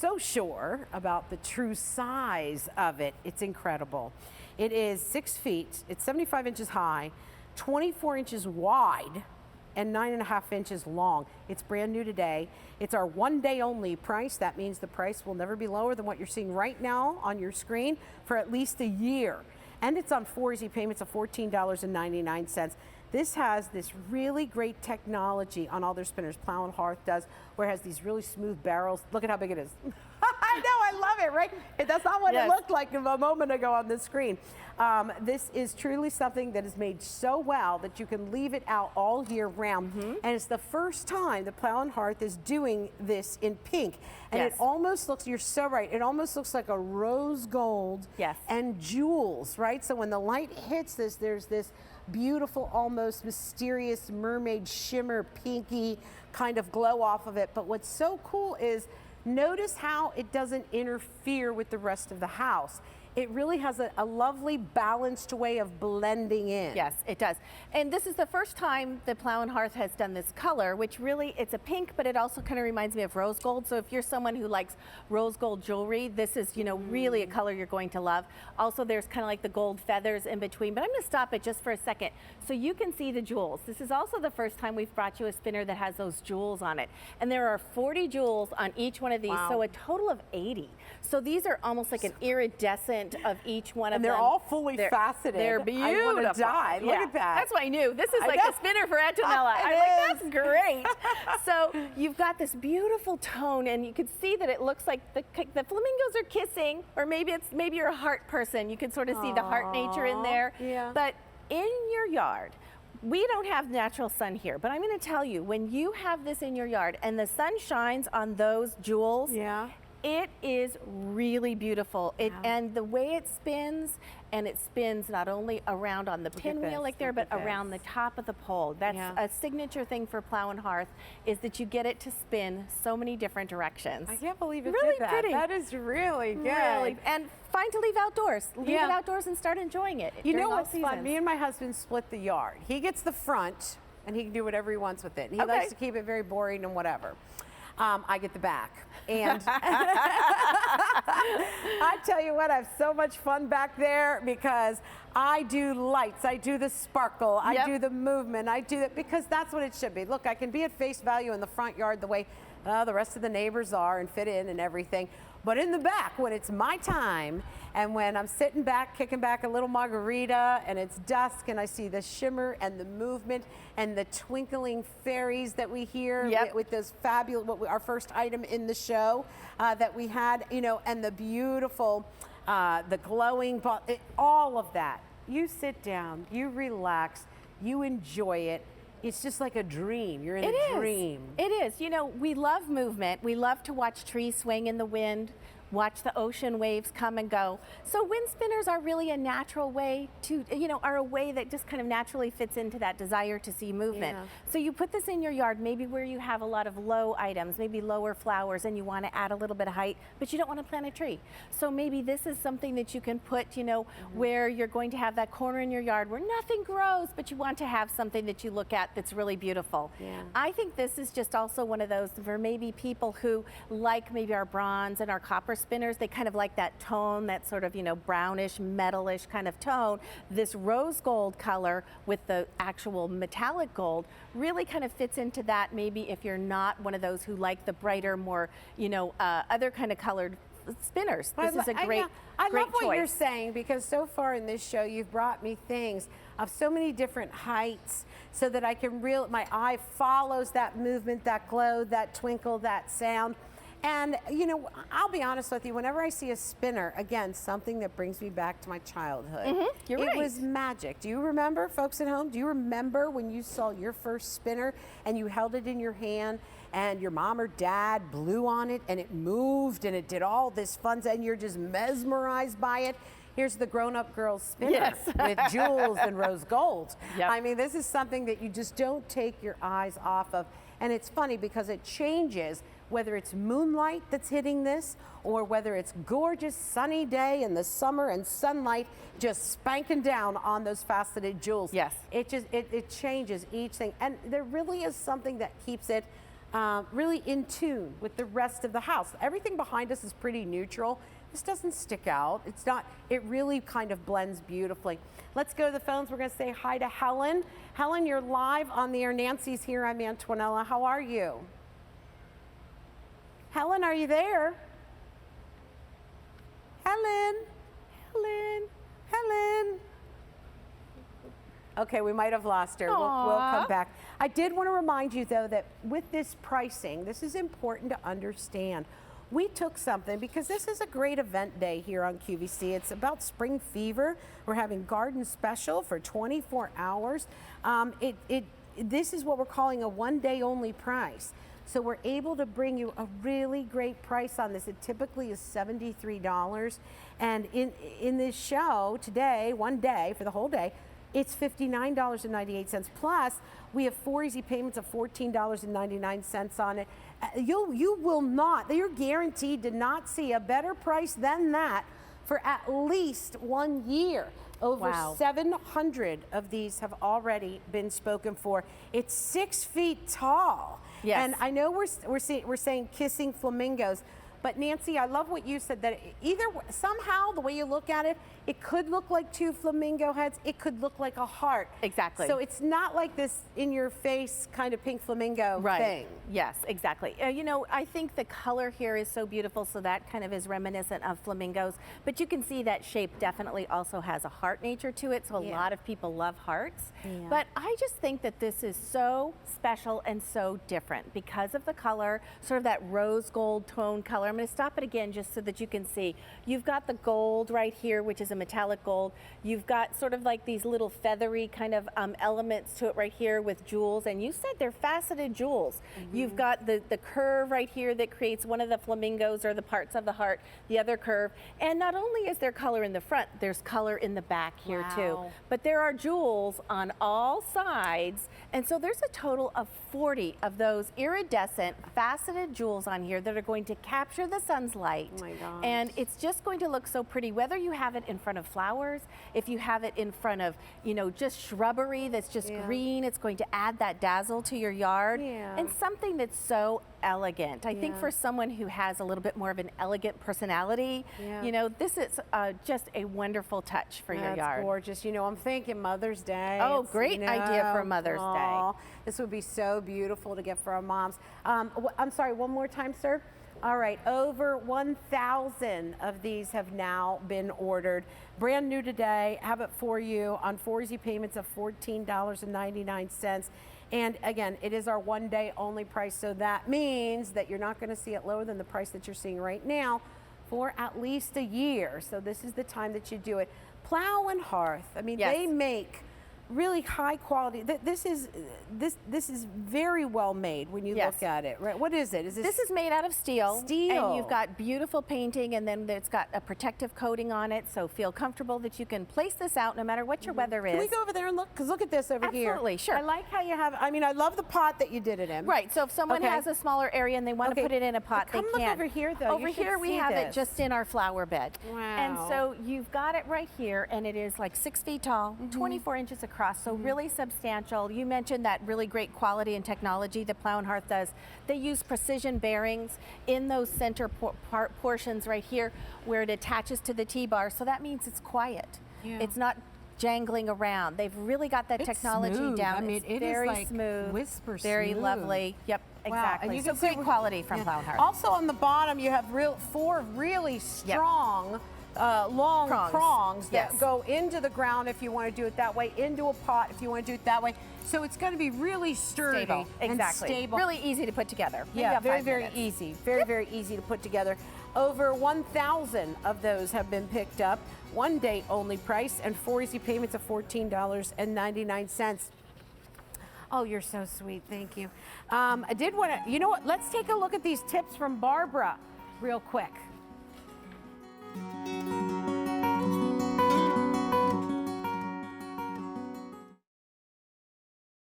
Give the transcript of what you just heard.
so sure about the true size of it. It's incredible. It is 6 feet, it's 75 inches high, 24 inches wide, and 9.5 inches long. It's brand new today. It's our 1 day only price. That means the price will never be lower than what you're seeing right now on your screen for at least a year. And it's on 4 easy payments of $14.99. This has this really great technology on all their spinners. Plow and Hearth does, where it has these really smooth barrels. Look at how big it is. I know, I love it, right? That's not what it looked like a moment ago on the screen. This is truly something that is made so well that you can leave it out all year round. And it's the first time the Plow and Hearth is doing this in pink. And it almost looks, you're so right, it almost looks like a rose gold and jewels, right? So when the light hits this, there's this beautiful, almost mysterious mermaid shimmer, pinky kind of glow off of it. But what's so cool is notice how it doesn't interfere with the rest of the house. It really has a lovely balanced way of blending in. Yes, it does. And this is the first time that Plow and Hearth has done this color, which really, it's a pink, but it also kind of reminds me of rose gold. So if you're someone who likes rose gold jewelry, this is, you know, really a color you're going to love. Also, there's kind of like the gold feathers in between, but I'm gonna stop it just for a second so you can see the jewels. This is also the first time we've brought you a spinner that has those jewels on it. And there are 40 jewels on each one of these, so a total of 80. So these are almost like an iridescent of each one of them. And they're all fully faceted. They're beautiful. I want to die. Look at that. That's what I knew. This is like a spinner for Antonella. I'm like, that's great. So you've got this beautiful tone, and you can see that it looks like the flamingos are kissing, or maybe you're a heart person. You can sort of see the heart nature in there. But in your yard, we don't have natural sun here, but I'm going to tell you, when you have this in your yard and the sun shines on those jewels, it is really beautiful. And the way it spins, and it spins not only around on the pinwheel like there, but around the top of the pole. That's a signature thing for Plow and Hearth, is that you get it to spin so many different directions. I can't believe it really did that. Pretty. That is really good. Really, and fine to leave outdoors. Leave it outdoors and start enjoying it. You know what's fun? Me and my husband split the yard. He gets the front, and he can do whatever he wants with it. And he likes to keep it very boring and whatever. I get the back. And I tell you what, I have so much fun back there because I do lights, I do the sparkle, I do the movement, I do it because that's what it should be. Look, I can be at face value in the front yard the way the rest of the neighbors are and fit in and everything. But in the back, when it's my time, and when I'm sitting back, kicking back a little margarita, and it's dusk, and I see the shimmer and the movement and the twinkling fairies that we hear with this fabulous, our first item in the show that we had, you know, and the beautiful, the glowing, all of that. You sit down, you relax, you enjoy it. It's just like a dream. You're in a dream. It is. You know, we love movement. We love to watch trees swing in the wind, watch the ocean waves come and go. So wind spinners are really a natural way to, you know, are a way that just kind of naturally fits into that desire to see movement. So you put this in your yard, maybe where you have a lot of low items, maybe lower flowers, and you want to add a little bit of height, but you don't want to plant a tree. So maybe this is something that you can put, you know, where you're going to have that corner in your yard where nothing grows, but you want to have something that you look at that's really beautiful. I think this is just also one of those for maybe people who like maybe our bronze and our copper spinners. They kind of like that tone, that sort of, you know, brownish, metalish kind of tone. This rose gold color with the actual metallic gold really kind of fits into that, maybe if you're not one of those who like the brighter, more, you know, other kind of colored spinners. This is a great I love what choice. you're saying, because so far in this show you've brought me things of so many different heights so that I can my eye follows that movement, that glow, that twinkle, that sound. And, you know, I'll be honest with you, whenever I see a spinner, again, something that brings me back to my childhood. It was magic. Do you remember, folks at home, do you remember when you saw your first spinner and you held it in your hand and your mom or dad blew on it and it moved and it did all this fun and you're just mesmerized by it? Here's the grown-up girl spinner with jewels and rose gold. I mean, this is something that you just don't take your eyes off of. And it's funny because it changes whether it's moonlight that's hitting this or whether it's gorgeous sunny day in the summer and sunlight just spanking down on those faceted jewels. It just, it changes each thing. And there really is something that keeps it really in tune with the rest of the house. Everything behind us is pretty neutral. This doesn't stick out. It's not, it really kind of blends beautifully. Let's go to the phones. We're gonna say hi to Helen. Helen, you're live on the air. Nancy's here. I'm Antonella. How are you? Helen, are you there? Helen, Helen, Helen. Okay, we might have lost her. We'll come back. I did want to remind you, though, that with this pricing, this is important to understand. We took something, because this is a great event day here on QVC. It's about spring fever. We're having garden special for 24 hours. This is what we're calling a one-day only price. So we're able to bring you a really great price on this. It typically is $73. And in this show today, one day, for the whole day, it's $59.98. Plus, we have 4 easy payments of $14.99 on it. You will not, you're guaranteed to not see a better price than that for at least 1 year. Over 700 of these have already been spoken for. It's 6 feet tall. Yes. And I know we're saying kissing flamingos, but Nancy, I love what you said, that somehow the way you look at it, it could look like 2 flamingo heads. It could look like a heart. Exactly. So it's not like this in-your-face kind of pink flamingo thing. Yes, exactly. You know, I think the color here is so beautiful, so that kind of is reminiscent of flamingos. But you can see that shape definitely also has a heart nature to it, so a lot of people love hearts. Yeah. But I just think that this is so special and so different because of the color, sort of that rose gold tone color. I'm going to stop it again just so that you can see. You've got the gold right here, which is a metallic gold. You've got sort of like these little feathery kind of elements to it right here with jewels, and you said they're faceted jewels. You've got the curve right here that creates one of the flamingos or the parts of the heart, the other curve. And not only is there color in the front, there's color in the back here too. But there are jewels on all sides, and so there's a total of 40 of those iridescent faceted jewels on here that are going to capture the sun's light. Oh my gosh. And it's just going to look so pretty, whether you have it in front of flowers, if you have it in front of, you know, just shrubbery that's just green, it's going to add that dazzle to your yard. And something that's so elegant. I think for someone who has a little bit more of an elegant personality, you know, this is just a wonderful touch for your yard. That's gorgeous. You know, I'm thinking Mother's Day. Oh, great idea for Mother's Day. This would be so beautiful to get for our moms. I'm sorry, one more time, sir. All right, over 1,000 of these have now been ordered. Brand new today, have it for you on 4 easy payments of $14.99. And again, it is our one day only price, so that means that you're not gonna see it lower than the price that you're seeing right now for at least a year. So this is the time that you do it. Plow and Hearth, I mean, they make really high quality. This is very well made when you look at it, right? What is it? This is made out of steel. Steel. And you've got beautiful painting, and then it's got a protective coating on it, so feel comfortable that you can place this out no matter what your weather is. Can we go over there and look? Because look at this over here. Absolutely, sure. I like how you have, I mean, I love the pot that you did it in. Right, so if someone has a smaller area and they want to put it in a pot, they can. Come look over here, though. Over here we have it just in our flower bed. Wow. And so you've got it right here, and it is like 6 feet tall, 24 inches across, so really substantial. You mentioned that really great quality and technology that Plow and Hearth does. They use precision bearings in those center portions right here where it attaches to the T-bar, so that means it's quiet. It's not jangling around. They've really got that technology down. I mean, it's very like smooth, whisper very smooth. Lovely. Yep, exactly. And you so great quality from Plow and Hearth. Also on the bottom, you have 4 really strong long prongs that go into the ground if you want to do it that way, into a pot if you want to do it that way. So it's going to be really sturdy and stable. Really easy to put together. Yeah, very easy. Very easy to put together. Over 1,000 of those have been picked up. One day only price and 4 easy payments of $14.99. Oh, you're so sweet. Thank you. I did want to, you know what? Let's take a look at these tips from Barbara real quick.